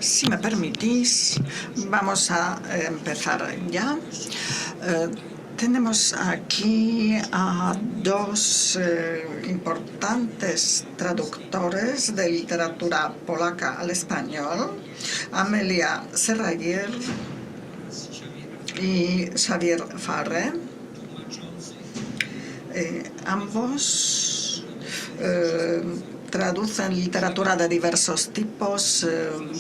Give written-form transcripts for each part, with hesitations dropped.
Si me permitís, vamos a empezar ya. Tenemos aquí a dos importantes traductores de literatura polaca al español, Amelia Serrayer y Xavier Farre. Ambos traducen literatura de diversos tipos,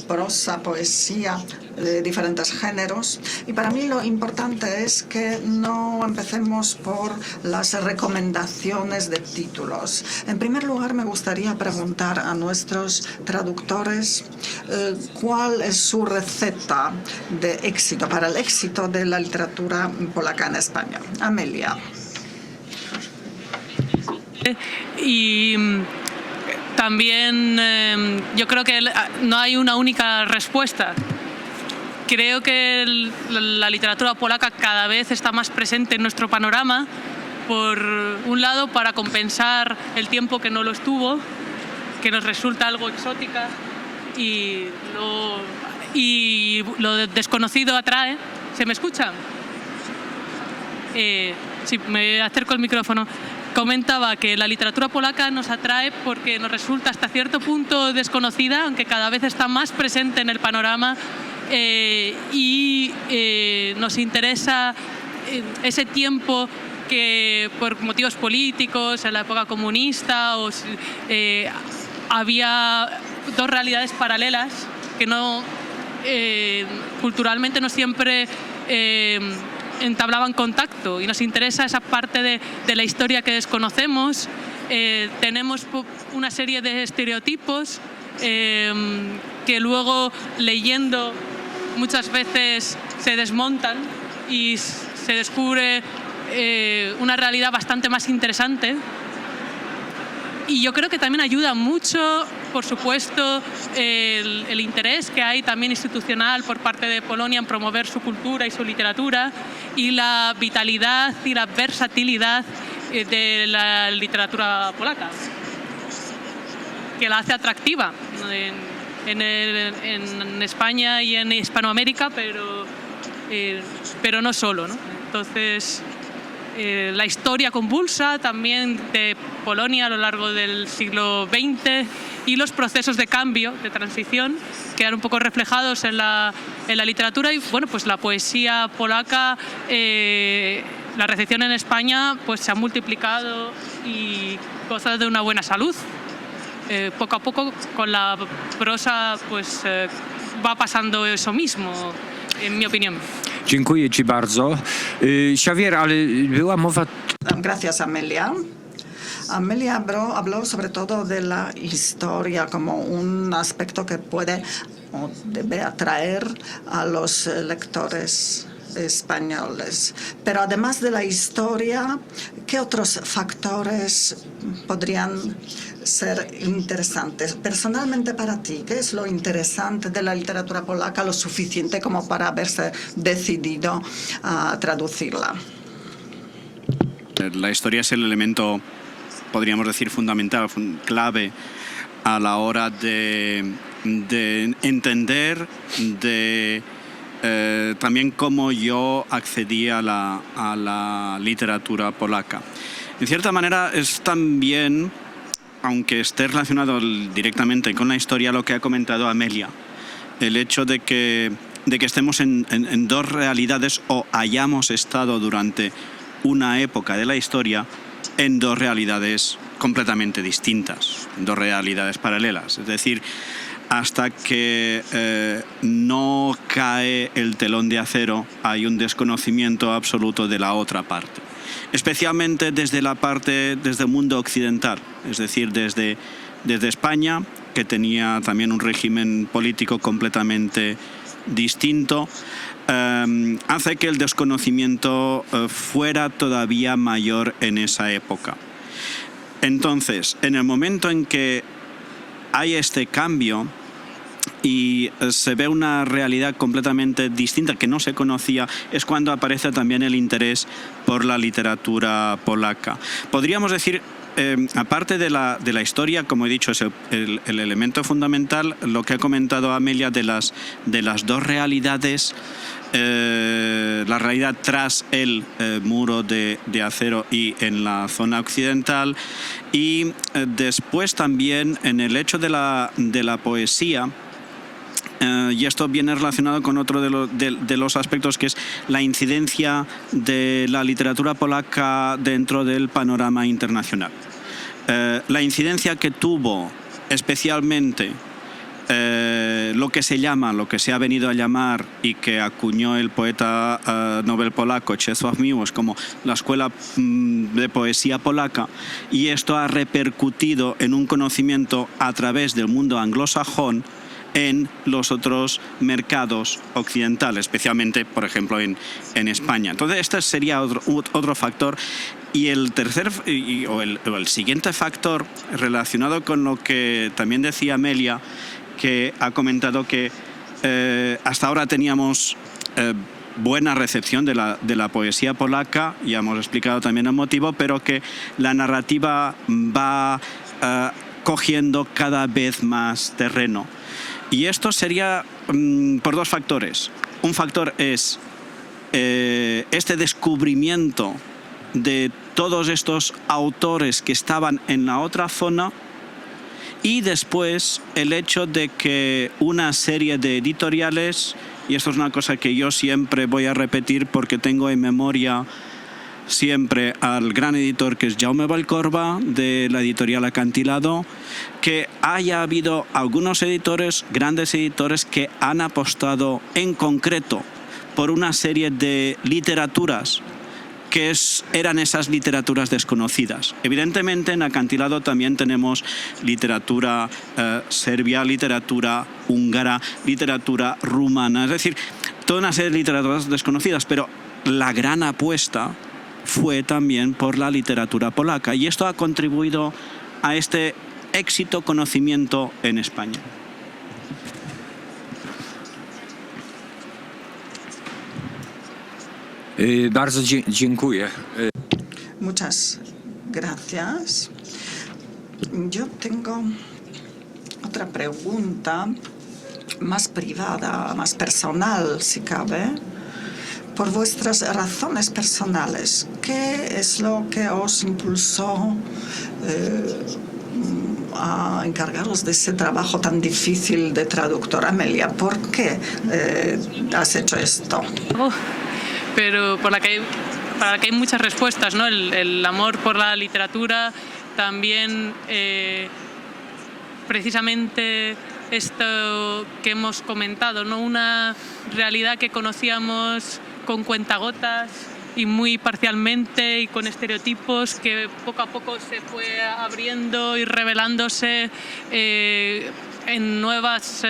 prosa, poesía, de diferentes géneros. Y para mí lo importante es que no empecemos por las recomendaciones de títulos. En primer lugar, me gustaría preguntar a nuestros traductores cuál es su receta de éxito, para el éxito de la literatura polaca en España. Amelia. Y también yo creo que no hay una única respuesta. Creo que la literatura polaca cada vez está más presente en nuestro panorama, por un lado para compensar el tiempo que no lo estuvo, que nos resulta algo exótica y lo desconocido atrae. ¿Se me escucha? Sí, me acerco al micrófono. Comentaba que la literatura polaca nos atrae porque nos resulta hasta cierto punto desconocida, aunque cada vez está más presente en el panorama, y nos interesa ese tiempo que por motivos políticos, en la época comunista, había dos realidades paralelas que culturalmente no siempre entablaban contacto, y nos interesa esa parte de la historia que desconocemos. Tenemos una serie de estereotipos que luego, leyendo, muchas veces se desmontan y se descubre una realidad bastante más interesante. Y yo creo que también ayuda mucho, por supuesto, el interés que hay también institucional por parte de Polonia en promover su cultura y su literatura, y la vitalidad y la versatilidad de la literatura polaca, que la hace atractiva en España y en Hispanoamérica, pero no solo, ¿no? Entonces, la historia convulsa también de Polonia a lo largo del siglo XX y los procesos de cambio, de transición, quedan un poco reflejados en la literatura. Y bueno, pues la poesía polaca, la recepción en España pues se ha multiplicado y goza de una buena salud. Poco a poco con la prosa pues va pasando eso mismo, en mi opinión. Dziękuję Ci bardzo. Xavier, ale była mowa... Gracias, Amelia. Amelia habló sobre todo de la historia como un aspecto que puede o debe atraer a los lectores españoles. Pero además de la historia, ¿qué otros factores podrían ser interesantes? Personalmente para ti, ¿qué es lo interesante de la literatura polaca, lo suficiente como para haberse decidido a traducirla? La historia es el elemento, podríamos decir, fundamental, clave a la hora de entender también cómo yo accedí a la literatura polaca. En cierta manera es también, aunque esté relacionado directamente con la historia, lo que ha comentado Amelia, el hecho de que estemos en dos realidades, o hayamos estado durante una época de la historia en dos realidades completamente distintas, en dos realidades paralelas. Es decir, hasta que no cae el telón de acero, hay un desconocimiento absoluto de la otra parte. Especialmente desde el mundo occidental, es decir, desde España, que tenía también un régimen político completamente distinto, hace que el desconocimiento fuera todavía mayor en esa época. Entonces, en el momento en que hay este cambio y se ve una realidad completamente distinta que no se conocía, es cuando aparece también el interés por la literatura polaca. Podríamos decir aparte de la historia, como he dicho, es el elemento fundamental, lo que ha comentado Amelia de las dos realidades, la realidad tras el muro de acero y en la zona occidental, y después también en el hecho de la poesía. Y esto viene relacionado con otro de los aspectos, que es la incidencia de la literatura polaca dentro del panorama internacional. La incidencia que tuvo especialmente lo que se ha venido a llamar y que acuñó el poeta Nobel polaco Czesław Miłosz como la escuela de poesía polaca, y esto ha repercutido en un conocimiento a través del mundo anglosajón en los otros mercados occidentales, especialmente, por ejemplo, en España. Entonces, este sería otro factor. Y el tercer o el siguiente factor, relacionado con lo que también decía Amelia, que ha comentado que hasta ahora teníamos buena recepción de la poesía polaca, ya hemos explicado también el motivo, pero que la narrativa va cogiendo cada vez más terreno. Y esto sería por dos factores. Un factor es este descubrimiento de todos estos autores que estaban en la otra zona, y después el hecho de que una serie de editoriales, y esto es una cosa que yo siempre voy a repetir porque tengo en memoria siempre al gran editor que es Jaume Vallcorba, de la editorial Acantilado, que haya habido algunos editores, grandes editores, que han apostado en concreto por una serie de literaturas que eran esas literaturas desconocidas. Evidentemente en Acantilado también tenemos literatura serbia, literatura húngara, literatura rumana, es decir, toda una serie de literaturas desconocidas, pero la gran apuesta fue también por la literatura polaca, y esto ha contribuido a este éxito conocimiento en España. Bardzo dziękuję. Muchas gracias. Yo tengo otra pregunta más privada, más personal, si cabe. Por vuestras razones personales, ¿qué es lo que os impulsó a encargaros de ese trabajo tan difícil de traductor? Amelia, ¿por qué has hecho esto? Pero para la que hay muchas respuestas, ¿no? El amor por la literatura, también precisamente esto que hemos comentado, ¿no? Una realidad que conocíamos con cuentagotas y muy parcialmente y con estereotipos, que poco a poco se fue abriendo y revelándose en nuevas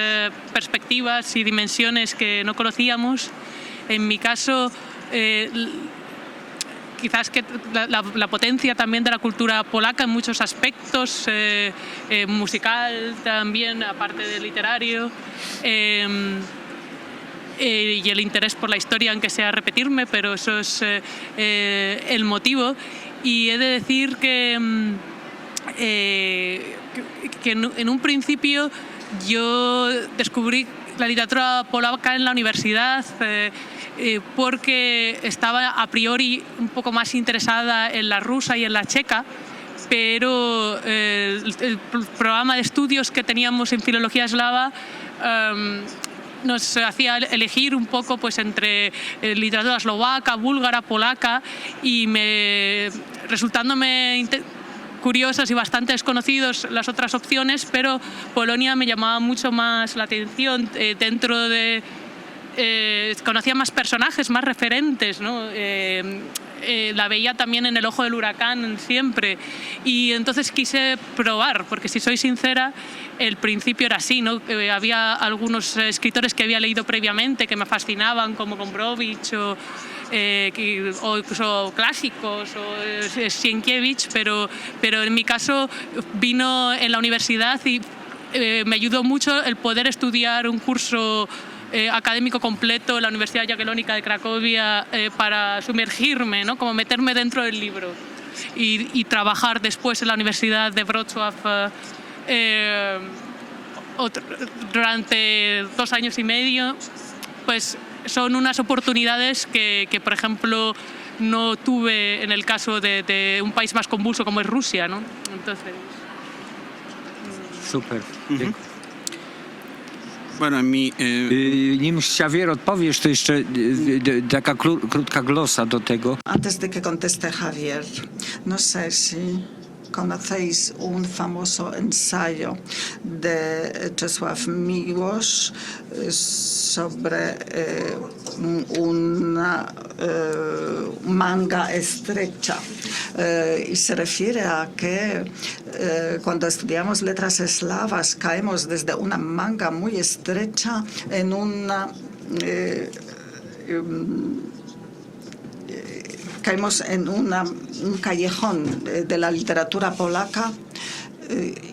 perspectivas y dimensiones que no conocíamos. En mi caso, quizás que la potencia también de la cultura polaca en muchos aspectos, musical también, aparte de literario, y el interés por la historia, aunque sea repetirme, pero eso es el motivo. Y he de decir que en un principio yo descubrí la literatura polaca en la universidad porque estaba a priori un poco más interesada en la rusa y en la checa, pero el programa de estudios que teníamos en filología eslava nos hacía elegir un poco pues entre literatura eslovaca, búlgara, polaca, y resultándome curiosas y bastante desconocidos las otras opciones, pero Polonia me llamaba mucho más la atención. Dentro de conocía más personajes, más referentes, ¿no? La veía también en El ojo del huracán siempre, y entonces quise probar, porque si soy sincera, el principio era así, ¿no? Había algunos escritores que había leído previamente que me fascinaban, como Gombrowicz o incluso clásicos o Sienkiewicz, pero en mi caso vino en la universidad y me ayudó mucho el poder estudiar un curso académico completo en la Universidad Jagiellónica de Cracovia para sumergirme, ¿no? Como meterme dentro del libro. y trabajar después en la Universidad de Wrocław durante 2 años y medio, pues son unas oportunidades que por ejemplo, no tuve en el caso de un país más convulso como es Rusia, ¿no? Entonces... Super. Bueno, en mi... Nim Xavier odpowiesz, to jeszcze taka krótka glosa do tego. Antes de que conteste Javier, no sé si conocéis un famoso ensayo de Czesław Miłosz sobre una manga estrecha. Y se refiere a que cuando estudiamos letras eslavas caemos desde una manga muy estrecha en una... caemos en un callejón de la literatura polaca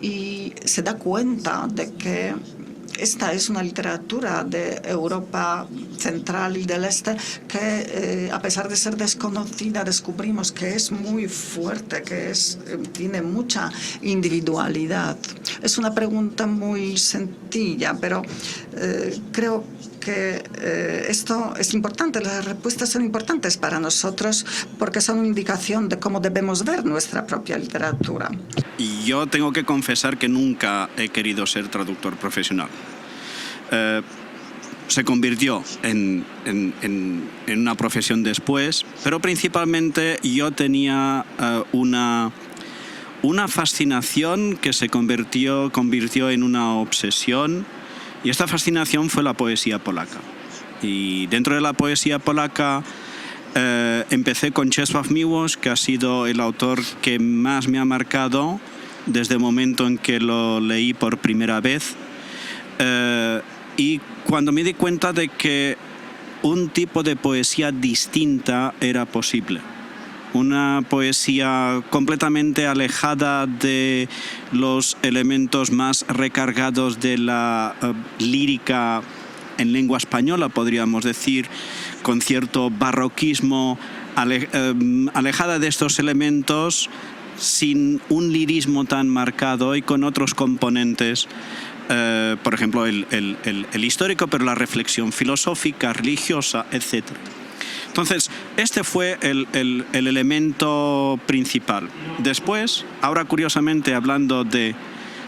y se da cuenta de que esta es una literatura de Europa Central y del Este que, a pesar de ser desconocida, descubrimos que es muy fuerte, que tiene mucha individualidad. Es una pregunta muy sencilla, pero creo que esto es importante, las respuestas son importantes para nosotros porque son una indicación de cómo debemos ver nuestra propia literatura. Y yo tengo que confesar que nunca he querido ser traductor profesional. Se convirtió en una profesión después, pero principalmente yo tenía una fascinación que se convirtió en una obsesión, y esta fascinación fue la poesía polaca. Y dentro de la poesía polaca empecé con Czesław Miłosz, que ha sido el autor que más me ha marcado desde el momento en que lo leí por primera vez. Y cuando me di cuenta de que un tipo de poesía distinta era posible. Una poesía completamente alejada de los elementos más recargados de la lírica en lengua española, podríamos decir, con cierto barroquismo, alejada de estos elementos, sin un lirismo tan marcado y con otros componentes, por ejemplo, el histórico, pero la reflexión filosófica, religiosa, etc. Entonces, este fue el elemento principal. Después, ahora curiosamente,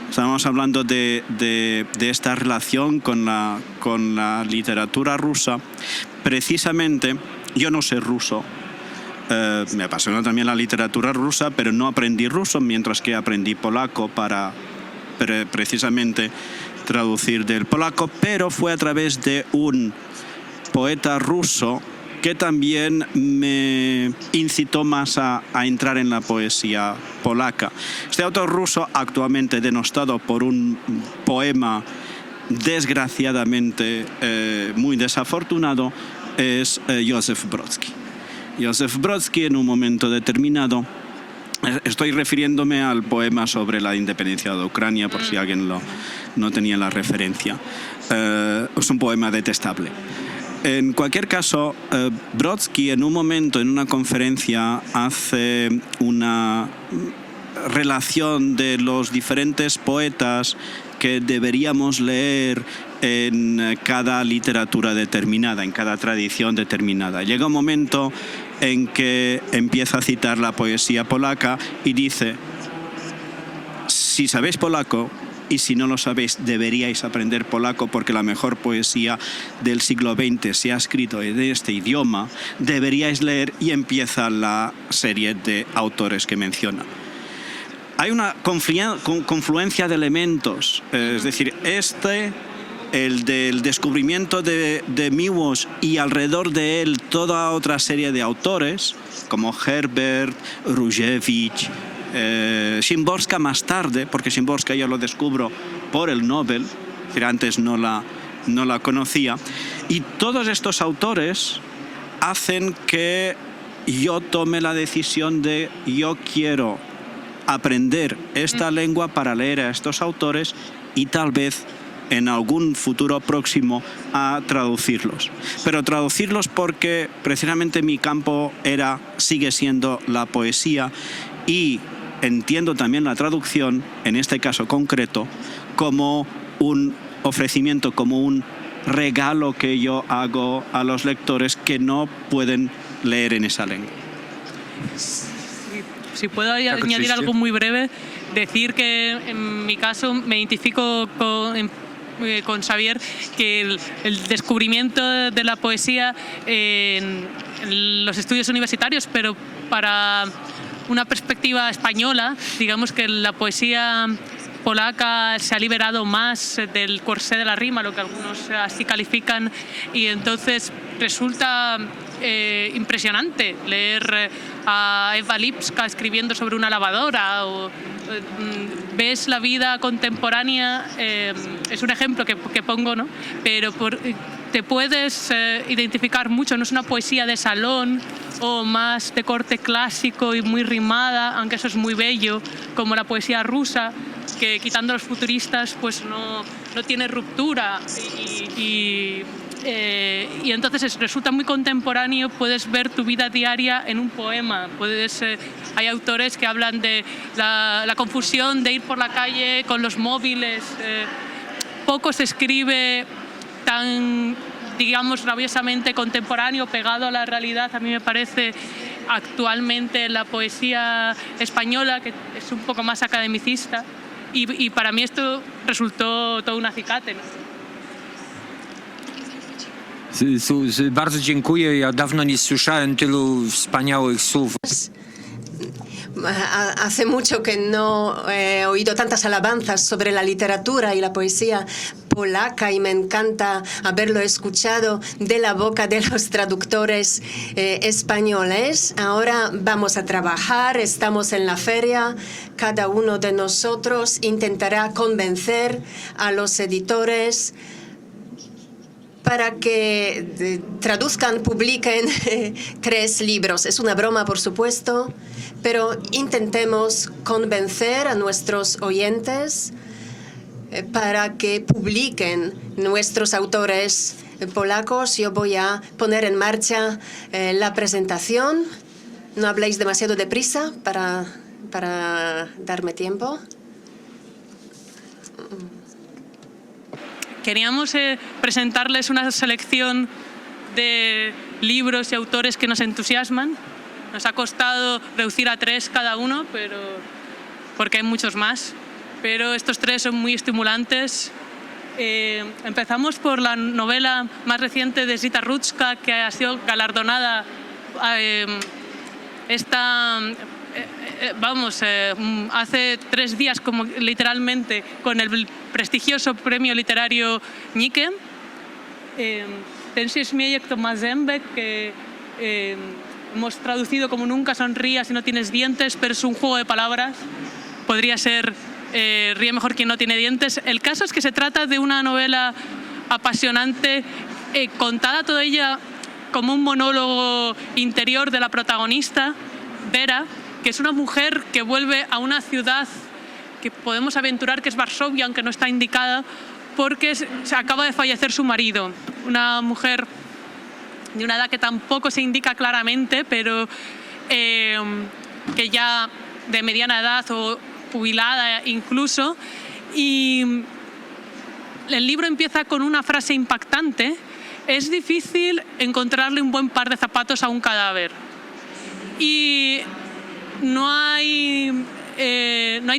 estábamos hablando de esta relación con la literatura rusa. Precisamente, yo no sé ruso. Me apasiona también la literatura rusa, pero no aprendí ruso, mientras que aprendí polaco para precisamente traducir del polaco, pero fue a través de un poeta ruso que también me incitó más a entrar en la poesía polaca. Este autor ruso, actualmente denostado por un poema desgraciadamente muy desafortunado, es Józef Brodski. Józef Brodski, en un momento determinado, estoy refiriéndome al poema sobre la independencia de Ucrania, por si alguien no tenía la referencia. Es un poema detestable. En cualquier caso, Brodski en un momento, en una conferencia, hace una relación de los diferentes poetas que deberíamos leer en cada literatura determinada, en cada tradición determinada. Llega un momento en que empieza a citar la poesía polaca y dice: si sabéis polaco, y si no lo sabéis, deberíais aprender polaco, porque la mejor poesía del siglo XX se ha escrito en este idioma, deberíais leer, y empieza la serie de autores que menciona. Hay una confluencia de elementos, es decir, el del descubrimiento de Miłosz y alrededor de él toda otra serie de autores, como Herbert, Różewicz, Szymborska más tarde, porque Szymborska yo lo descubro por el Nobel, es decir, antes no la conocía, y todos estos autores hacen que yo tome la decisión de yo quiero aprender esta lengua para leer a estos autores y tal vez en algún futuro próximo a traducirlos. Pero traducirlos porque precisamente mi campo sigue siendo la poesía, y entiendo también la traducción, en este caso concreto, como un ofrecimiento, como un regalo que yo hago a los lectores que no pueden leer en esa lengua. Si puedo añadir algo muy breve, decir que en mi caso me identifico con Xavier, que el descubrimiento de la poesía en los estudios universitarios, pero para una perspectiva española, digamos que la poesía polaca se ha liberado más del corsé de la rima, lo que algunos así califican, y entonces resulta impresionante leer a Eva Lipska escribiendo sobre una lavadora, o ves la vida contemporánea, es un ejemplo que pongo, ¿no? Pero te puedes identificar mucho, no es una poesía de salón o más de corte clásico y muy rimada, aunque eso es muy bello, como la poesía rusa, que quitando a los futuristas pues no tiene ruptura, y entonces resulta muy contemporáneo, puedes ver tu vida diaria en un poema. Hay autores que hablan de la confusión de ir por la calle con los móviles. Poco se escribe tan, digamos, rabiosamente contemporáneo, pegado a la realidad, a mí me parece, actualmente la poesía española, que es un poco más academicista, y para mí esto resultó todo un acicate, ¿no? Bardzo dziękuję. Ja dawno nie słyszałem tylu wspaniałych słów. Hace mucho que no he oído tantas alabanzas sobre la literatura y la poesía polaca, y me encanta haberlo escuchado de la boca de los traductores españoles. Ahora vamos a trabajar, estamos en la feria, cada uno de nosotros intentará convencer a los editores para que traduzcan, publiquen 3 libros. Es una broma, por supuesto, pero intentemos convencer a nuestros oyentes para que publiquen nuestros autores polacos. Yo voy a poner en marcha la presentación. No habléis demasiado deprisa para darme tiempo. Queríamos presentarles una selección de libros y autores que nos entusiasman. Nos ha costado reducir a 3 cada uno, porque hay muchos más. Pero estos 3 son muy estimulantes. Empezamos por la novela más reciente de Zita Rudzka, que ha sido galardonada hace 3 días, como literalmente, con el prestigioso premio literario Nike. Ten się śmieje kto ma zęby, que hemos traducido como nunca sonrías si no tienes dientes, pero es un juego de palabras. Podría ser ríe mejor quien no tiene dientes. El caso es que se trata de una novela apasionante, contada toda ella como un monólogo interior de la protagonista, Vera, que es una mujer que vuelve a una ciudad que podemos aventurar que es Varsovia, aunque no está indicada, porque se acaba de fallecer su marido. Una mujer de una edad que tampoco se indica claramente, pero que ya de mediana edad o jubilada incluso. Y el libro empieza con una frase impactante: es difícil encontrarle un buen par de zapatos a un cadáver. Y no hay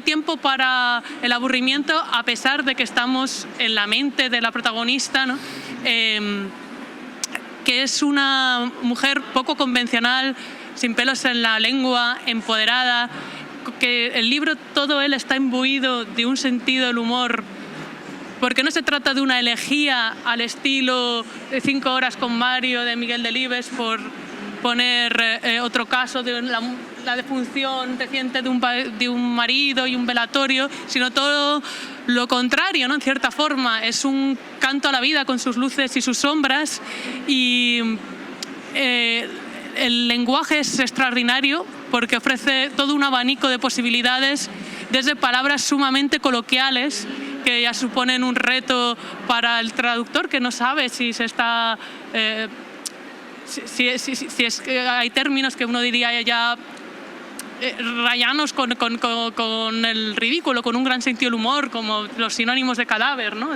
tiempo para el aburrimiento, a pesar de que estamos en la mente de la protagonista, ¿no? Que es una mujer poco convencional, sin pelos en la lengua, empoderada, que el libro todo él está imbuido de un sentido del humor, porque no se trata de una elegía al estilo de 5 horas con Mario de Miguel Delibes, por poner otro caso de la defunción reciente de un marido y un velatorio, sino todo lo contrario, ¿no? En cierta forma, es un canto a la vida con sus luces y sus sombras, y el lenguaje es extraordinario porque ofrece todo un abanico de posibilidades, desde palabras sumamente coloquiales que ya suponen un reto para el traductor, que no sabe si se está... si es que hay términos que uno diría ya rayanos con el ridículo, con un gran sentido del humor, como los sinónimos de cadáver, ¿no?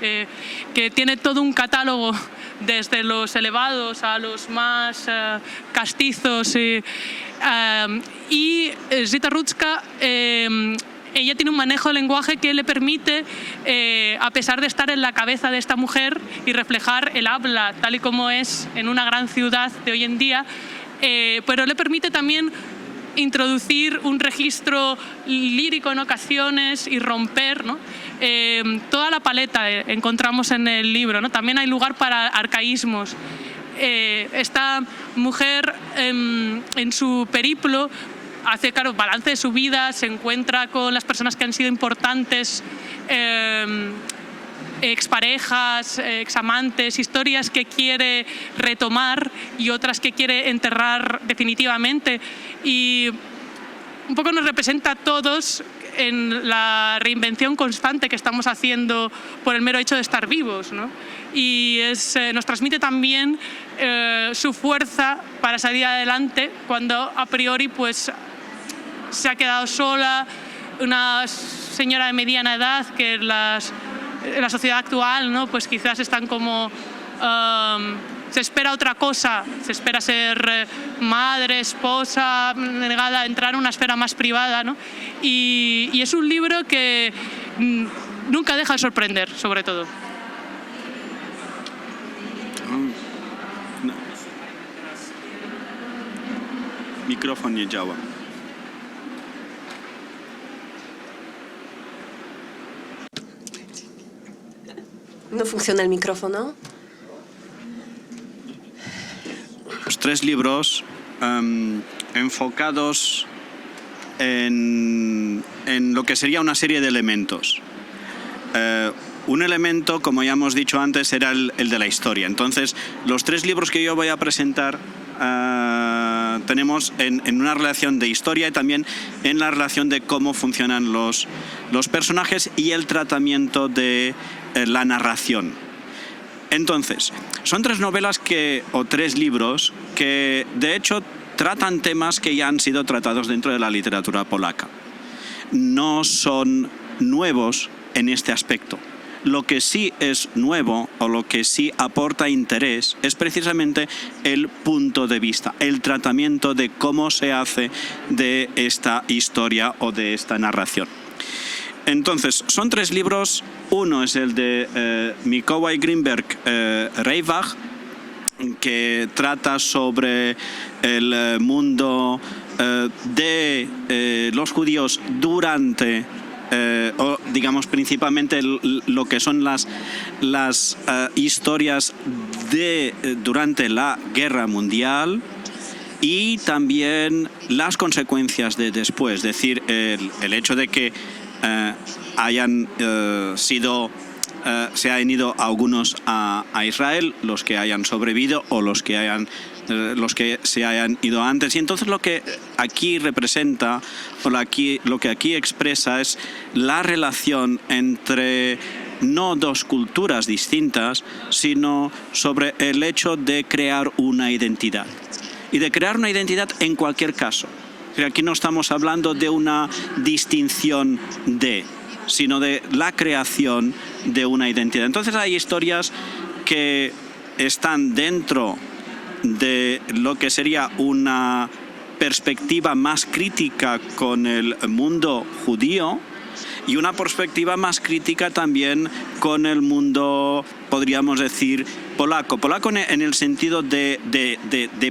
Que tiene todo un catálogo desde los elevados a los más castizos. Y Zita Rudzka, ella tiene un manejo de lenguaje que le permite, a pesar de estar en la cabeza de esta mujer y reflejar el habla tal y como es en una gran ciudad de hoy en día, pero le permite también introducir un registro lírico en ocasiones y romper, ¿no? Toda la paleta encontramos en el libro, ¿no? También hay lugar para arcaísmos. Esta mujer en su periplo hace, claro, balance de su vida, se encuentra con las personas que han sido importantes, exparejas, examantes, historias que quiere retomar y otras que quiere enterrar definitivamente. Y un poco nos representa a todos en la reinvención constante que estamos haciendo por el mero hecho de estar vivos, ¿no? Y nos transmite también su fuerza para salir adelante cuando a priori pues se ha quedado sola, una señora de mediana edad que en la sociedad actual, ¿no? Pues quizás están como... se espera otra cosa, se espera ser madre, esposa, negada a entrar en una esfera más privada, ¿no? Y es un libro que nunca deja de sorprender, sobre todo. Mikrofon nie działa. ¿No funciona el micrófono? Los 3 libros enfocados en lo que sería una serie de elementos. Un elemento, como ya hemos dicho antes, era el de la historia. Entonces, los 3 libros que yo voy a presentar tenemos en una relación de historia y también en la relación de cómo funcionan los personajes y el tratamiento de la narración. Entonces, son 3 novelas o 3 libros que de hecho tratan temas que ya han sido tratados dentro de la literatura polaca. No son nuevos en este aspecto. Lo que sí es nuevo o lo que sí aporta interés es precisamente el punto de vista, el tratamiento de cómo se hace de esta historia o de esta narración. Entonces, son 3 libros. Uno es el de Mikołaj Grinberg Reivach, que trata sobre el mundo de los judíos durante, o digamos principalmente lo que son las historias durante la Guerra Mundial y también las consecuencias de después, es decir, el hecho de que se hayan ido algunos a Israel, los que hayan sobrevivido o los que se hayan ido antes. Y entonces lo que aquí representa, o lo que aquí expresa es la relación entre no 2 culturas distintas, sino sobre el hecho de crear una identidad. Y de crear una identidad en cualquier caso. Aquí no estamos hablando de una distinción sino de la creación de una identidad. Entonces hay historias que están dentro de lo que sería una perspectiva más crítica con el mundo judío y una perspectiva más crítica también con el mundo, podríamos decir, polaco. Polaco en el sentido de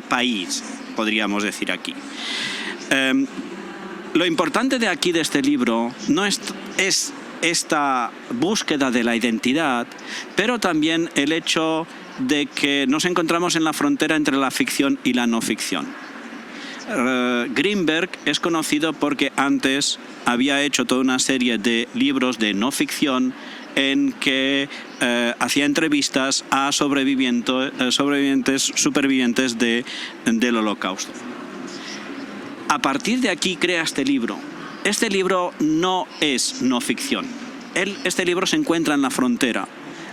país, podríamos decir aquí. Lo importante de aquí, de este libro, no es esta búsqueda de la identidad, pero también el hecho de que nos encontramos en la frontera entre la ficción y la no ficción. Grinberg es conocido porque antes había hecho toda una serie de libros de no ficción en que hacía entrevistas a supervivientes del Holocausto. A partir de aquí crea este libro. Este libro no es no ficción. este libro se encuentra en la frontera.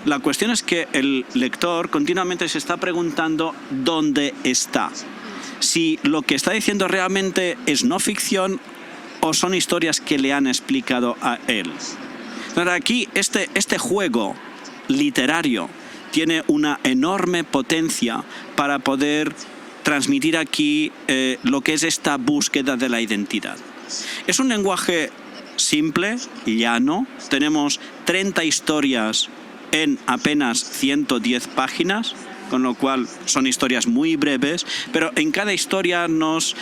La cuestión es que el lector continuamente se está preguntando dónde está. Si lo que está diciendo realmente es no ficción o son historias que le han explicado a él. Ahora aquí este juego literario tiene una enorme potencia para poder transmitir aquí lo que es esta búsqueda de la identidad. Es un lenguaje simple, llano. Tenemos 30 historias en apenas 110 páginas, con lo cual son historias muy breves, pero en cada historia nos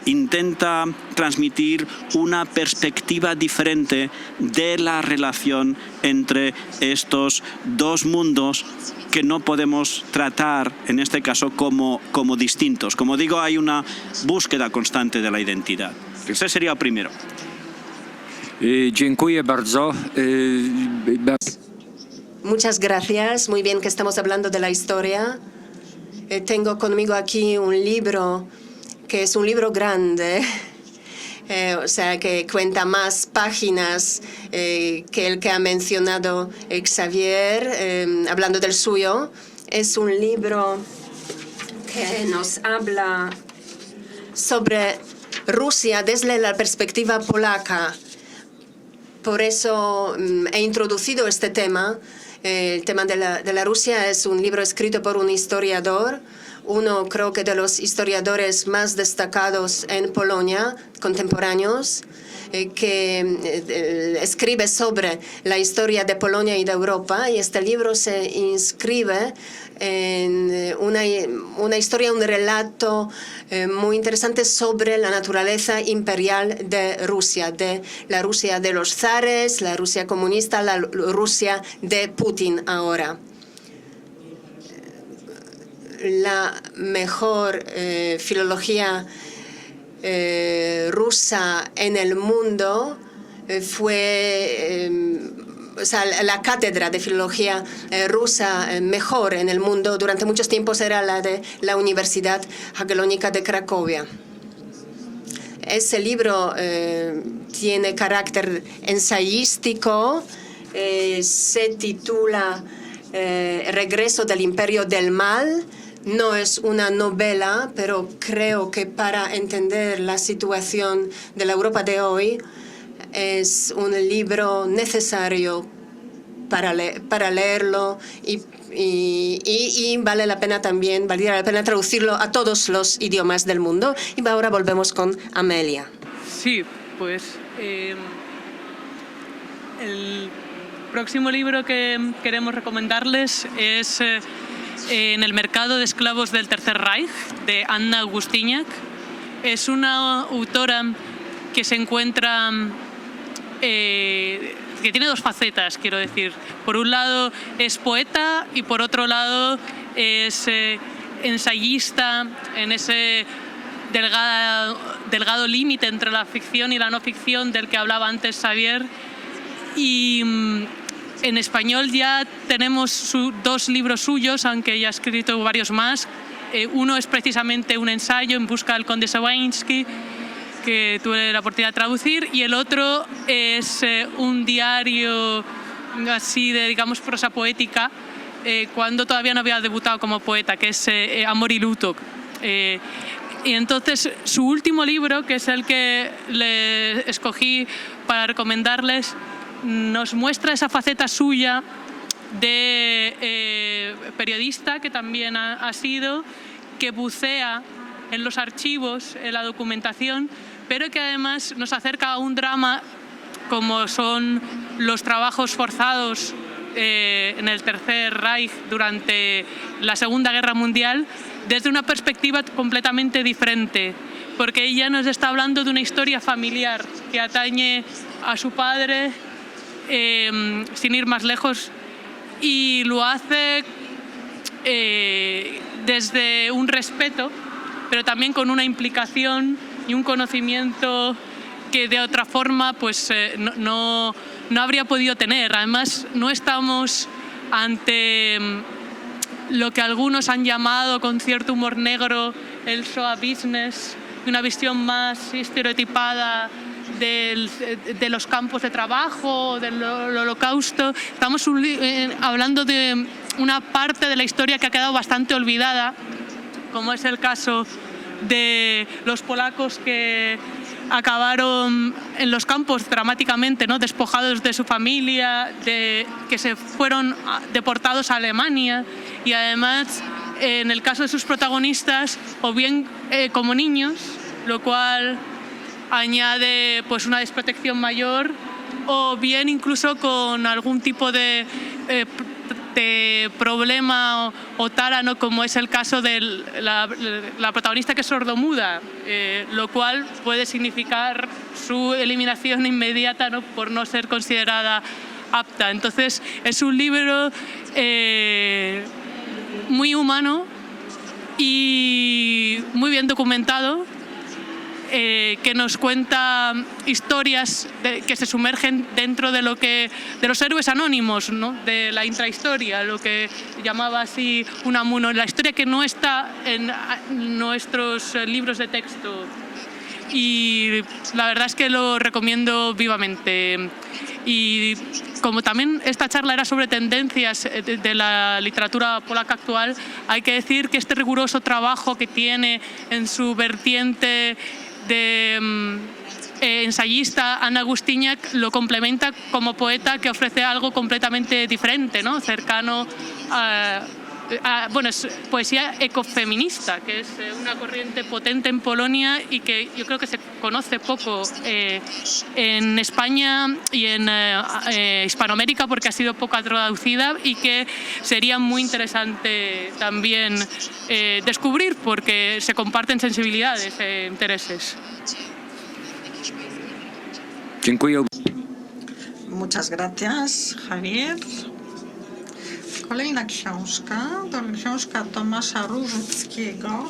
intenta transmitir una perspectiva diferente de la relación entre estos dos mundos que no podemos tratar, en este caso, como distintos. Como digo, hay una búsqueda constante de la identidad. Ese sería el primero. Dziękuję bardzo. Muchas gracias. Muy bien que estamos hablando de la historia. Tengo conmigo aquí un libro que es un libro grande, o sea, que cuenta más páginas que el que ha mencionado Xavier, hablando del suyo. Es un libro que nos habla sobre Rusia desde la perspectiva polaca. Por eso he introducido este tema. El tema de la Rusia es un libro escrito por un historiador, uno creo que de los historiadores más destacados en Polonia, contemporáneos, que escribe sobre la historia de Polonia y de Europa. Y este libro se inscribe en una historia, un relato muy interesante sobre la naturaleza imperial de Rusia, de la Rusia de los zares, la Rusia comunista, la Rusia de Putin ahora. La mejor filología rusa en el mundo fue o sea, la cátedra de filología rusa mejor en el mundo durante muchos tiempos era la de la Universidad Jagiellonica de Cracovia. Ese libro tiene carácter ensayístico, se titula Regreso del Imperio del Mal. No es una novela, pero creo que para entender la situación de la Europa de hoy es un libro necesario para leerlo y vale la pena también, valdría la pena traducirlo a todos los idiomas del mundo. Y ahora volvemos con Amelia. Sí, pues el próximo libro que queremos recomendarles es En el mercado de esclavos del Tercer Reich, de Anna Augustiniak. Es una autora que se encuentra, que tiene dos facetas, quiero decir. Por un lado es poeta y por otro lado es ensayista en ese delgado límite entre la ficción y la no ficción del que hablaba antes Xavier. Y en español ya tenemos dos libros suyos, aunque ya ha escrito varios más. Uno es precisamente un ensayo, En busca del conde Sawainski, que tuve la oportunidad de traducir, y el otro es un diario así de, digamos, prosa poética, cuando todavía no había debutado como poeta, que es Amor y luto. Y entonces su último libro, que es el que le escogí para recomendarles, nos muestra esa faceta suya de periodista, que también ha sido, que bucea en los archivos, en la documentación, pero que además nos acerca a un drama como son los trabajos forzados en el Tercer Reich durante la Segunda Guerra Mundial, desde una perspectiva completamente diferente, porque ella nos está hablando de una historia familiar que atañe a su padre, sin ir más lejos, y lo hace desde un respeto, pero también con una implicación y un conocimiento que de otra forma pues, no habría podido tener. Además, no estamos ante lo que algunos han llamado con cierto humor negro el show business, una visión más estereotipada de los campos de trabajo, del Holocausto. Estamos hablando de una parte de la historia que ha quedado bastante olvidada, como es el caso de los polacos que acabaron en los campos dramáticamente, ¿no?, despojados de su familia, que se fueron deportados a Alemania, y además en el caso de sus protagonistas, o bien como niños, lo cual añade pues una desprotección mayor, o bien incluso con algún tipo de problema o tara, ¿no?, como es el caso de la protagonista, que es sordomuda, lo cual puede significar su eliminación inmediata, ¿no?, por no ser considerada apta. Entonces es un libro muy humano y muy bien documentado, que nos cuenta historias que se sumergen dentro de los héroes anónimos, ¿no?, de la intrahistoria, lo que llamaba así Unamuno, la historia que no está en nuestros libros de texto. Y la verdad es que lo recomiendo vivamente. Y como también esta charla era sobre tendencias de la literatura polaca actual, hay que decir que este riguroso trabajo que tiene en su vertiente de ensayista Anna Gustyniak lo complementa como poeta, que ofrece algo completamente diferente, ¿no?, cercano bueno, es poesía ecofeminista, que es una corriente potente en Polonia y que yo creo que se conoce poco en España y en Hispanoamérica, porque ha sido poco traducida, y que sería muy interesante también descubrir, porque se comparten sensibilidades e intereses. Dziękuję. Muchas gracias, Javier. Kolejna książka to książka Tomasza Różyckiego,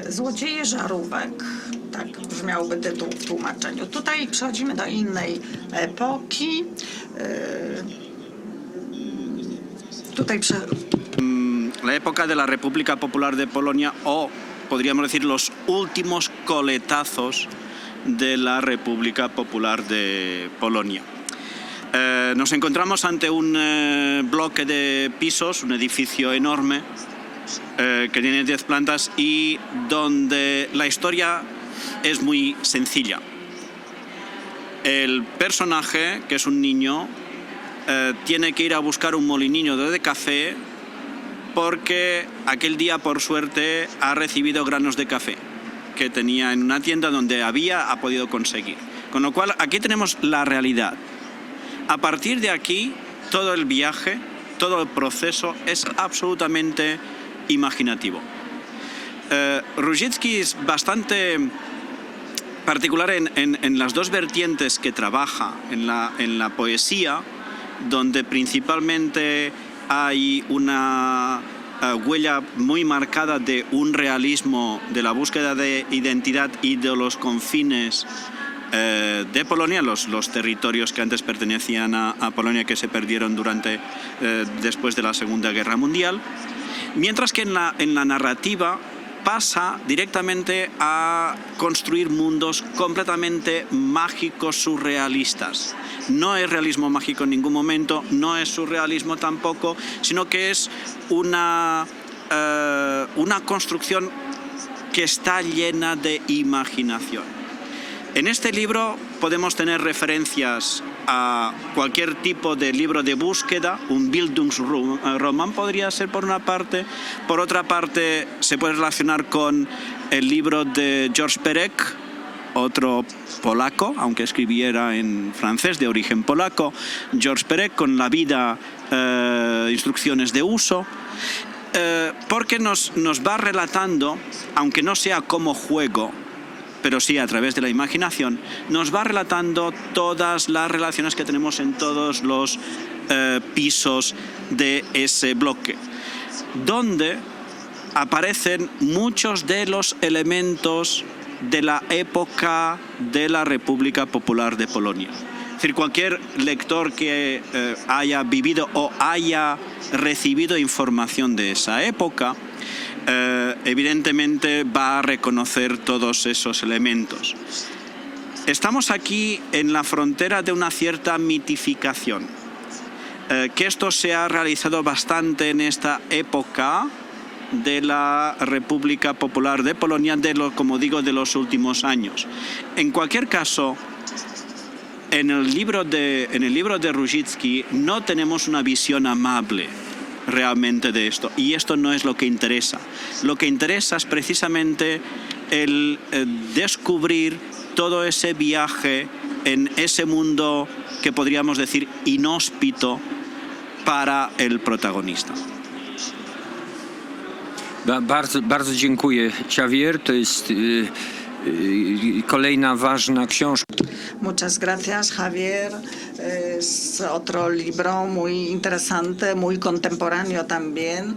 Złodzieje żarówek. Tak brzmiałby tytuł w tłumaczeniu. Tutaj przechodzimy do innej epoki. La época de la República Popular de Polonia, o podríamos decir los últimos coletazos de la República Popular de Polonia. Nos encontramos ante un bloque de pisos, un edificio enorme que tiene 10 plantas y donde la historia es muy sencilla. El personaje, que es un niño, tiene que ir a buscar un molinillo de café porque aquel día, por suerte, ha recibido granos de café que tenía en una tienda donde ha podido conseguir. Con lo cual, aquí tenemos la realidad. A partir de aquí, todo el viaje, todo el proceso es absolutamente imaginativo. Różycki es bastante particular en las dos vertientes que trabaja, en la poesía, donde principalmente hay una huella muy marcada de un realismo, de la búsqueda de identidad y de los confines de Polonia, los territorios que antes pertenecían a Polonia, que se perdieron después de la Segunda Guerra Mundial, mientras que en la narrativa pasa directamente a construir mundos completamente mágicos, surrealistas. No es realismo mágico en ningún momento, no es surrealismo tampoco, sino que es una construcción que está llena de imaginación. En este libro podemos tener referencias a cualquier tipo de libro de búsqueda, un Bildungsroman podría ser por una parte, por otra parte se puede relacionar con el libro de George Perec, otro polaco, aunque escribiera en francés, de origen polaco, George Perec, con La vida, instrucciones de uso, porque nos va relatando, aunque no sea como juego, pero sí a través de la imaginación, nos va relatando todas las relaciones que tenemos en todos los pisos de ese bloque, donde aparecen muchos de los elementos de la época de la República Popular de Polonia. Es decir, cualquier lector que haya vivido o haya recibido información de esa época evidentemente va a reconocer todos esos elementos. Estamos aquí en la frontera de una cierta mitificación, que esto se ha realizado bastante en esta época de la República Popular de Polonia, como digo, de los últimos años. En cualquier caso, en el libro de Różicki no tenemos una visión amable realmente de esto, y esto no es lo que interesa. Lo que interesa es precisamente el descubrir todo ese viaje en ese mundo que podríamos decir inhóspito para el protagonista. Bardzo dziękuję, Xavier. To jest kolejna ważna książka. Muchas gracias, Javier. Es otro libro muy interesante, muy contemporáneo también,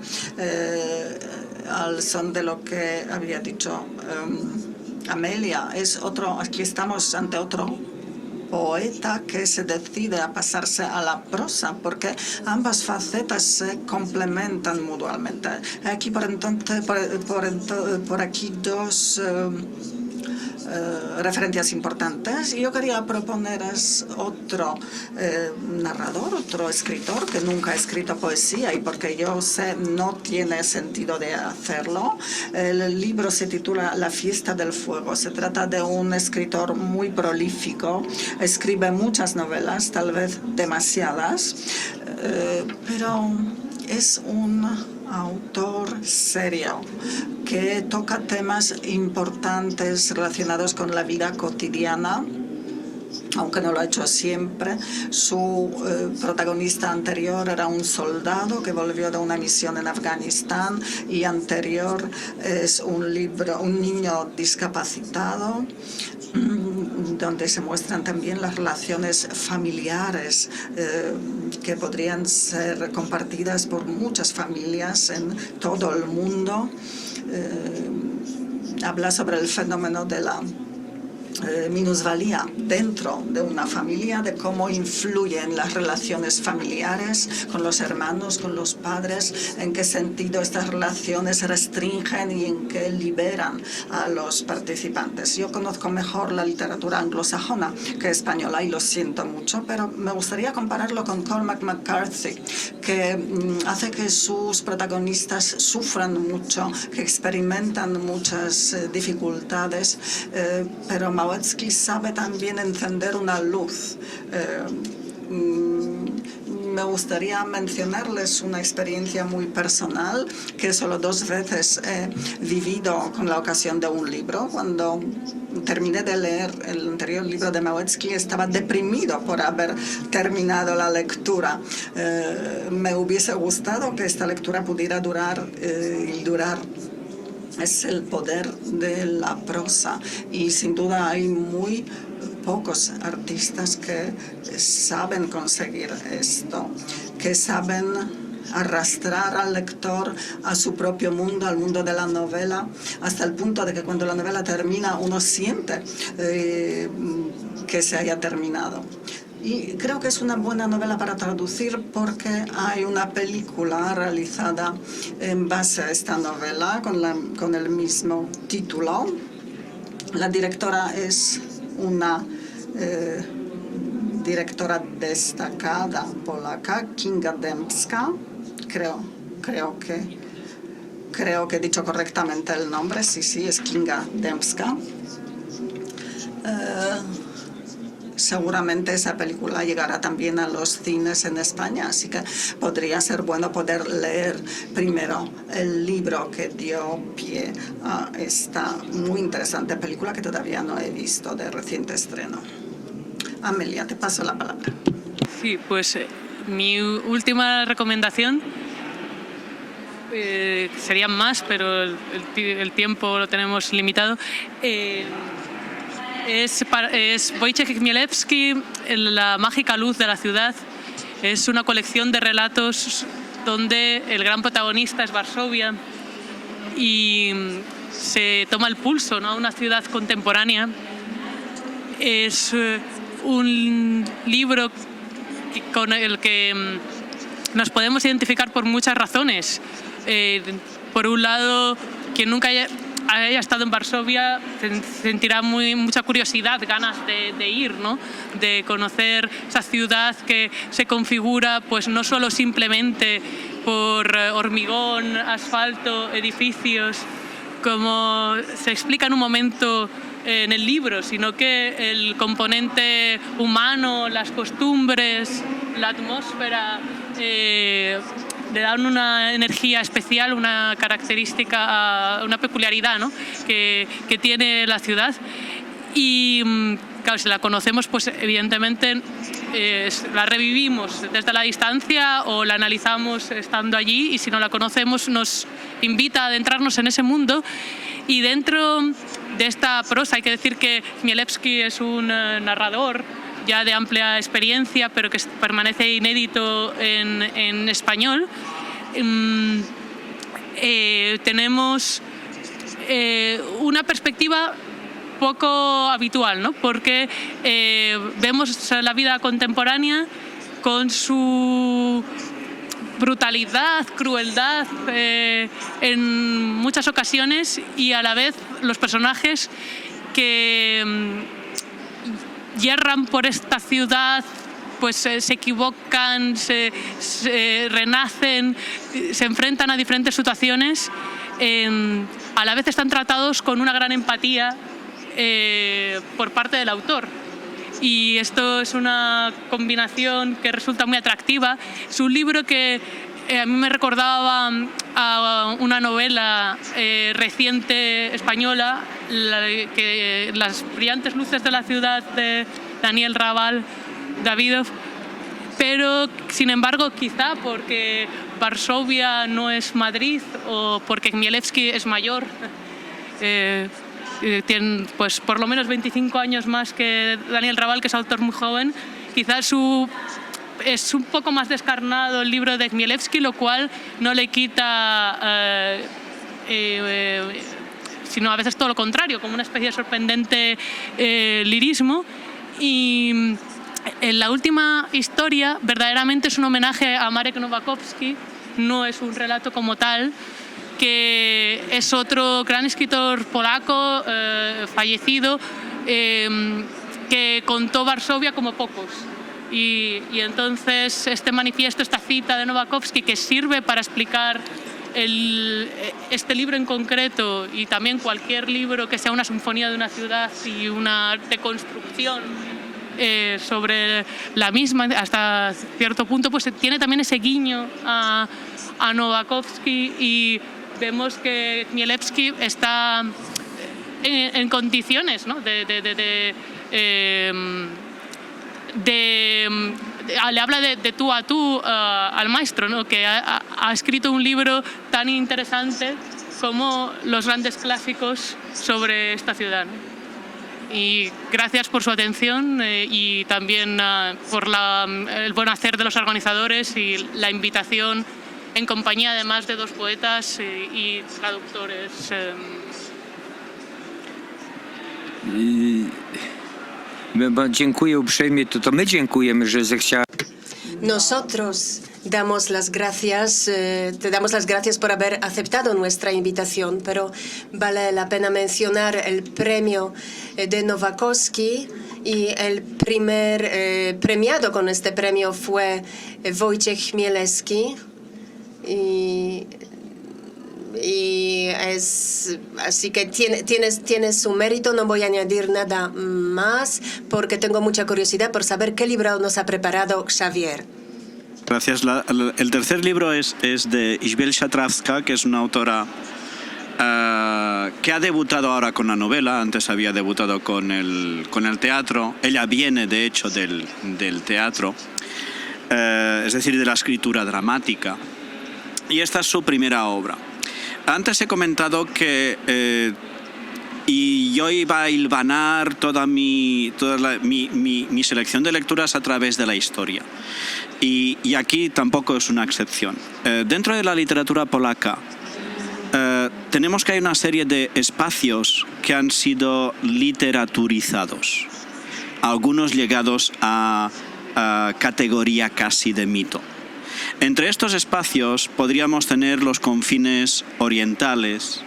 al son de lo que había dicho Amelia. Aquí estamos ante otro poeta que se decide a pasarse a la prosa, porque ambas facetas se complementan mutuamente. Aquí por aquí dos referencias importantes. Yo quería proponeros otro narrador, otro escritor que nunca ha escrito poesía, y porque yo sé no tiene sentido de hacerlo. El libro se titula La fiesta del fuego. Se trata de un escritor muy prolífico, escribe muchas novelas, tal vez demasiadas, pero es un autor serio que toca temas importantes relacionados con la vida cotidiana, aunque no lo ha hecho siempre. Su protagonista anterior era un soldado que volvió de una misión en Afganistán, y anterior es un niño discapacitado, donde se muestran también las relaciones familiares que podrían ser compartidas por muchas familias en todo el mundo. Habla sobre el fenómeno de la minusvalía dentro de una familia, de cómo influyen las relaciones familiares con los hermanos, con los padres, en qué sentido estas relaciones restringen y en qué liberan a los participantes. Yo conozco mejor la literatura anglosajona que española, y lo siento mucho, pero me gustaría compararlo con Cormac McCarthy, que hace que sus protagonistas sufran mucho, que experimentan muchas dificultades, pero Małecki sabe también encender una luz. Me gustaría mencionarles una experiencia muy personal que solo 2 veces he vivido con la ocasión de un libro. Cuando terminé de leer el anterior libro de Małecki, estaba deprimido por haber terminado la lectura. Me hubiese gustado que esta lectura pudiera durar y durar. Es el poder de la prosa, y sin duda hay muy pocos artistas que saben conseguir esto, que saben arrastrar al lector a su propio mundo, al mundo de la novela, hasta el punto de que cuando la novela termina uno siente que se haya terminado. Y creo que es una buena novela para traducir, porque hay una película realizada en base a esta novela con el mismo título. La directora es una directora destacada polaca, Kinga Dębska. Creo que he dicho correctamente el nombre. Sí, es Kinga Dębska. Seguramente esa película llegará también a los cines en España, así que podría ser bueno poder leer primero el libro que dio pie a esta muy interesante película que todavía no he visto, de reciente estreno. Amelia, te paso la palabra. Sí, pues mi última recomendación sería más, pero el tiempo lo tenemos limitado. Es Wojciech Chmielewski, La mágica luz de la ciudad. Es una colección de relatos donde el gran protagonista es Varsovia y se toma el pulso, ¿no?, a una ciudad contemporánea. Es un libro con el que nos podemos identificar por muchas razones. por un lado, quien nunca haya estado en Varsovia sentirá mucha curiosidad, ganas de ir, ¿no? De conocer esa ciudad que se configura pues no solo simplemente por hormigón, asfalto, edificios, como se explica en un momento en el libro, sino que el componente humano, las costumbres, la atmósfera, le dan una energía especial, una característica, una peculiaridad, ¿no? que tiene la ciudad. Y claro, si la conocemos, pues evidentemente la revivimos desde la distancia o la analizamos estando allí, y si no la conocemos nos invita a adentrarnos en ese mundo. Y dentro de esta prosa hay que decir que Chmielewski es un narrador ya de amplia experiencia, pero que permanece inédito en español. Tenemos una perspectiva poco habitual, ¿no? Porque vemos la vida contemporánea con su brutalidad, crueldad en muchas ocasiones, y a la vez los personajes que yerran por esta ciudad pues se equivocan, se renacen, se enfrentan a diferentes situaciones, a la vez están tratados con una gran empatía por parte del autor. Y esto es una combinación que resulta muy atractiva. Es un libro que a mí me recordaba a una novela reciente española, Las brillantes luces de la ciudad, de Daniel Raval Davidov, pero sin embargo quizá porque Varsovia no es Madrid o porque Chmielewski es mayor, tiene pues por lo menos 25 años más que Daniel Raval, que es autor muy joven, quizás es un poco más descarnado el libro de Chmielewski, lo cual no le quita, sino a veces todo lo contrario, como una especie de sorprendente lirismo. Y en la última historia verdaderamente es un homenaje a Marek Nowakovsky, no es un relato como tal, que es otro gran escritor polaco fallecido, que contó Varsovia como pocos. Y entonces este manifiesto, esta cita de Nowakovsky, que sirve para explicar este libro en concreto, y también cualquier libro que sea una sinfonía de una ciudad y una deconstrucción sobre la misma hasta cierto punto, pues tiene también ese guiño a Nowakovsky, y vemos que Chmielewski está en condiciones, ¿no? Le habla de tú a tú al maestro, ¿no? Que ha escrito un libro tan interesante como los grandes clásicos sobre esta ciudad. Y gracias por su atención y también por el buen hacer de los organizadores y la invitación en compañía además de dos poetas y traductores. Dziękuję uprzejmie, to my dziękujemy, że zechciała. Nosotros damos las gracias, te damos las gracias por haber aceptado nuestra invitación, pero vale la pena mencionar el premio de Nowakovsky, y el primer premiado con este premio fue Wojciech Chmielewski. Así que tiene su mérito. No voy a añadir nada más porque tengo mucha curiosidad por saber qué libro nos ha preparado Xavier. Gracias. El tercer libro es de Isabel Shatravska, que es una autora que ha debutado ahora con la novela. Antes había debutado con el teatro. Ella viene, de hecho, del teatro, es decir, de la escritura dramática. Y esta es su primera obra. Antes he comentado que y yo iba a hilvanar toda mi selección de lecturas a través de la historia. Y aquí tampoco es una excepción. Dentro de la literatura polaca tenemos que hay una serie de espacios que han sido literaturizados, algunos llegados a categoría casi de mito. Entre estos espacios podríamos tener los confines orientales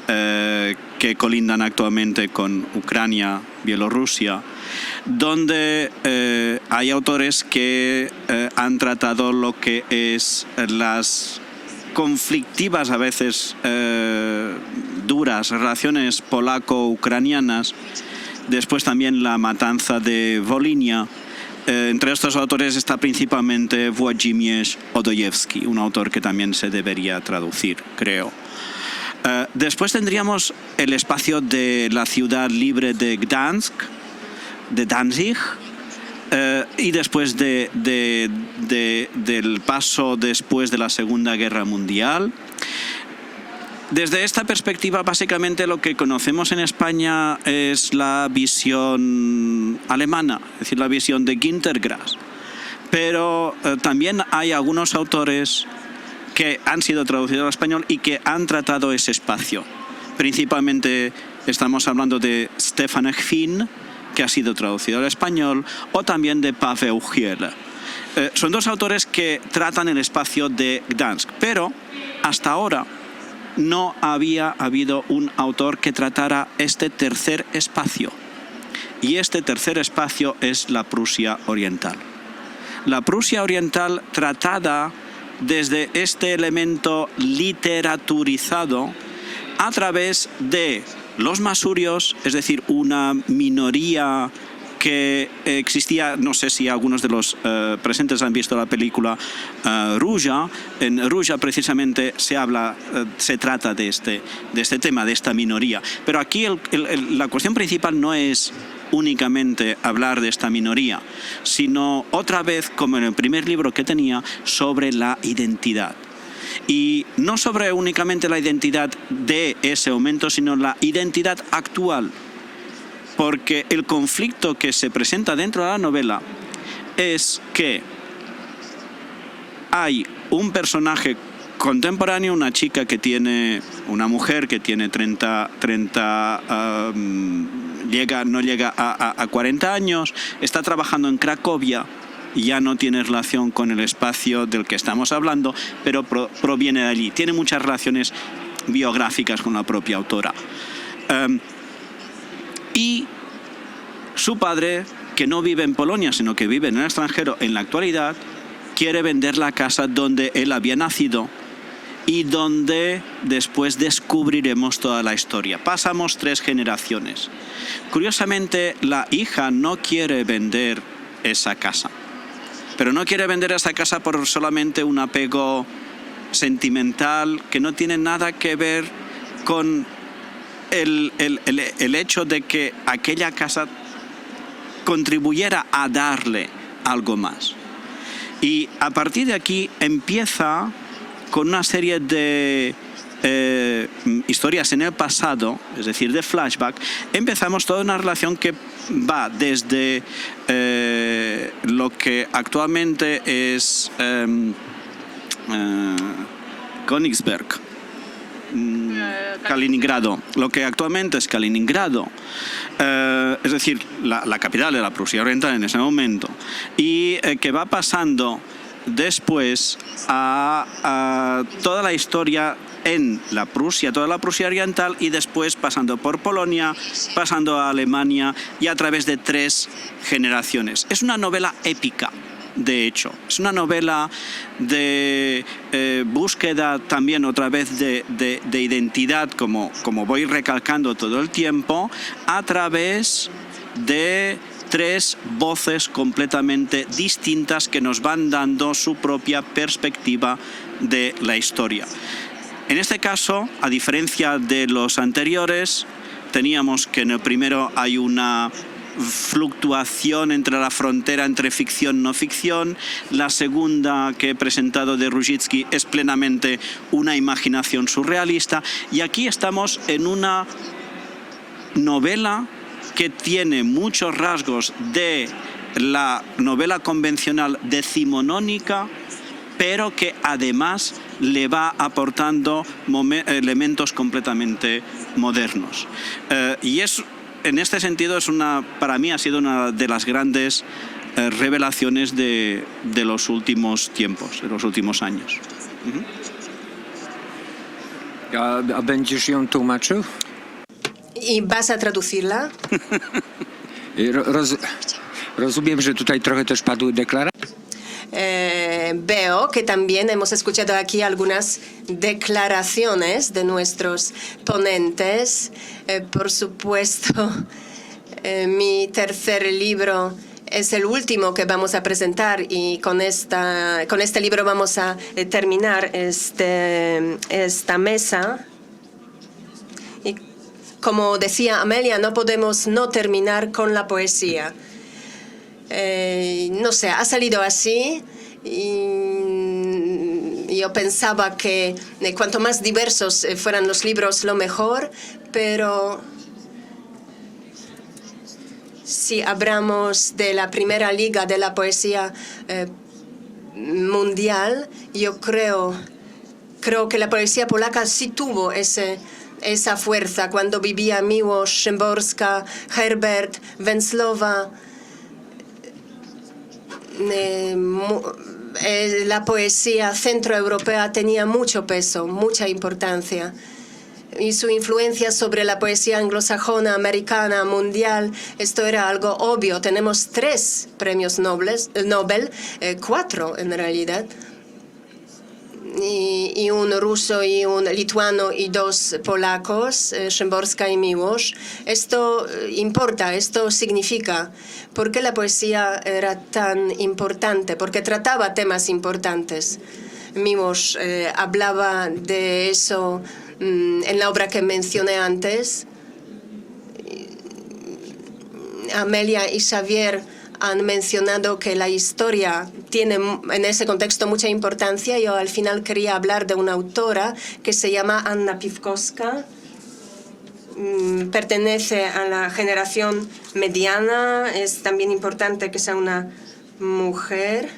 que colindan actualmente con Ucrania, Bielorrusia, donde hay autores que han tratado lo que es las conflictivas, a veces duras, relaciones polaco-ucranianas, después también la matanza de Volinia. Entre estos autores está principalmente Włodzimierz Odojewski, un autor que también se debería traducir, creo. Después tendríamos el espacio de la ciudad libre de Gdansk, de Danzig, y después del paso después de la Segunda Guerra Mundial. Desde esta perspectiva, básicamente lo que conocemos en España es la visión alemana, es decir, la visión de Günter Grass. Pero también hay algunos autores que han sido traducidos al español y que han tratado ese espacio. Principalmente estamos hablando de Stefan Finn, que ha sido traducido al español, o también de Paweł Giel. Son dos autores que tratan el espacio de Gdansk, pero hasta ahora no había habido un autor que tratara este tercer espacio. Y este tercer espacio es la Prusia Oriental. La Prusia Oriental tratada desde este elemento literaturizado a través de los masurios, es decir, una minoría que existía, no sé si algunos de los presentes han visto la película Ruja. En Ruja precisamente se trata de este tema, de esta minoría. Pero aquí la cuestión principal no es únicamente hablar de esta minoría, sino otra vez, como en el primer libro que tenía, sobre la identidad. Y no sobre únicamente la identidad de ese momento, sino la identidad actual. Porque el conflicto que se presenta dentro de la novela es que hay un personaje contemporáneo, una mujer que tiene 30 no llega a 40 años, está trabajando en Cracovia, ya no tiene relación con el espacio del que estamos hablando, pero proviene de allí. Tiene muchas relaciones biográficas con la propia autora. Y su padre, que no vive en Polonia, sino que vive en el extranjero en la actualidad, quiere vender la casa donde él había nacido y donde después descubriremos toda la historia. Pasamos 3 generaciones. Curiosamente, la hija no quiere vender esa casa, pero no quiere vender esa casa por solamente un apego sentimental que no tiene nada que ver con el hecho de que aquella casa contribuyera a darle algo más. Y a partir de aquí empieza con una serie de historias en el pasado, es decir, de flashback. Empezamos toda una relación que va desde lo que actualmente es Königsberg, Kaliningrado, lo que actualmente es Kaliningrado, es decir, la capital de la Prusia Oriental en ese momento, y que va pasando después a toda la historia en la Prusia, toda la Prusia Oriental, y después pasando por Polonia, pasando a Alemania y a través de 3 generaciones. Es una novela épica. De hecho, es una novela de búsqueda también otra vez de identidad, como voy recalcando todo el tiempo, a través de 3 voces completamente distintas que nos van dando su propia perspectiva de la historia. En este caso, a diferencia de los anteriores, teníamos que en el primero hay una fluctuación entre la frontera entre ficción y no ficción. La segunda que he presentado de Rózsitsky es plenamente una imaginación surrealista, y aquí estamos en una novela que tiene muchos rasgos de la novela convencional decimonónica, pero que además le va aportando elementos completamente modernos. Y en este sentido para mí ha sido una de las grandes revelaciones de los últimos tiempos, de los últimos años. A będziesz ją tłumaczył? ¿Y vas a traducirla? Rozumiem, że tutaj trochę też padły deklaracje. Veo que también hemos escuchado aquí algunas declaraciones de nuestros ponentes. Por supuesto, mi tercer libro es el último que vamos a presentar y con este libro vamos a terminar esta mesa. Y como decía Amelia, no podemos no terminar con la poesía. No sé, ha salido así y yo pensaba que cuanto más diversos fueran los libros, lo mejor, pero si hablamos de la primera liga de la poesía mundial, yo creo que la poesía polaca sí tuvo esa fuerza cuando vivía Miłosz, Szymborska, Herbert, Wenzlowa. La poesía centroeuropea tenía mucho peso, mucha importancia. Y su influencia sobre la poesía anglosajona, americana, mundial, esto era algo obvio. Tenemos 3 premios Nobel, 4 en realidad, y un ruso y un lituano y 2 polacos, Szymborska y Miłosz. Esto importa, esto significa. ¿Por qué la poesía era tan importante? Porque trataba temas importantes. Miłosz hablaba de eso en la obra que mencioné antes. Amelia y Xavier han mencionado que la historia tiene en ese contexto mucha importancia. Yo al final quería hablar de una autora que se llama Anna Piwkowska. Pertenece a la generación mediana. Es también importante que sea una mujer.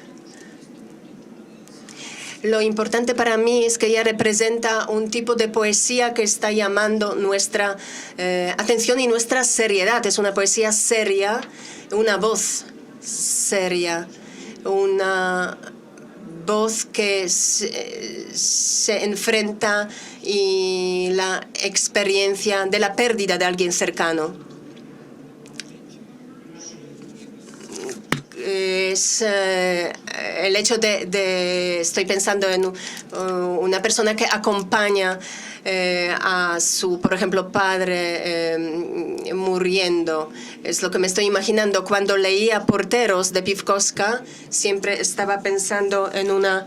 Lo importante para mí es que ella representa un tipo de poesía que está llamando nuestra atención y nuestra seriedad. Es una poesía seria, una voz seria, una voz que se enfrenta y la experiencia de la pérdida de alguien cercano. Es el hecho estoy pensando en una persona que acompaña a su, por ejemplo, padre muriendo. Es lo que me estoy imaginando. Cuando leía Porteros de Piwkowska, siempre estaba pensando en una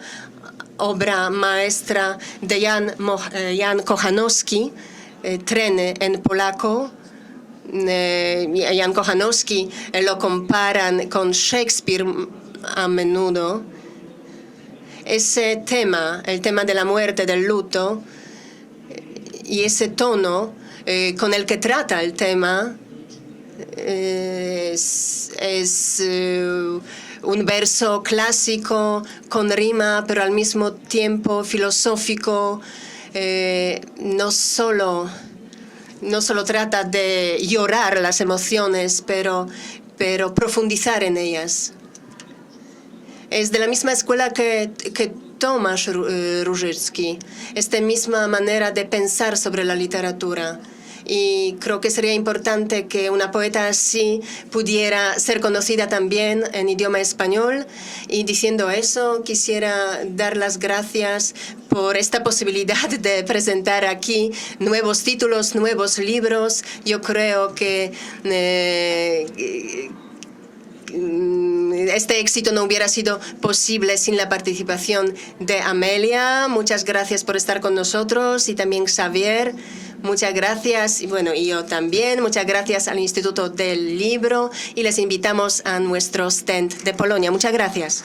obra maestra de Jan Kochanowski, Treny en polaco. Jan Kochanowski lo comparan con Shakespeare a menudo. Ese tema, el tema de la muerte, del luto, y ese tono con el que trata el tema es un verso clásico con rima, pero al mismo tiempo filosófico. No solo trata de llorar las emociones, pero profundizar en ellas. Es de la misma escuela que Tomasz Różycki, esta misma manera de pensar sobre la literatura. Y creo que sería importante que una poeta así pudiera ser conocida también en idioma español. Y diciendo eso, quisiera dar las gracias por esta posibilidad de presentar aquí nuevos títulos, nuevos libros. Yo creo que este éxito no hubiera sido posible sin la participación de Amelia. Muchas gracias por estar con nosotros, y también Xavier. Muchas gracias, y bueno, y yo también. Muchas gracias al Instituto del Libro, y les invitamos a nuestro stand de Polonia. Muchas gracias.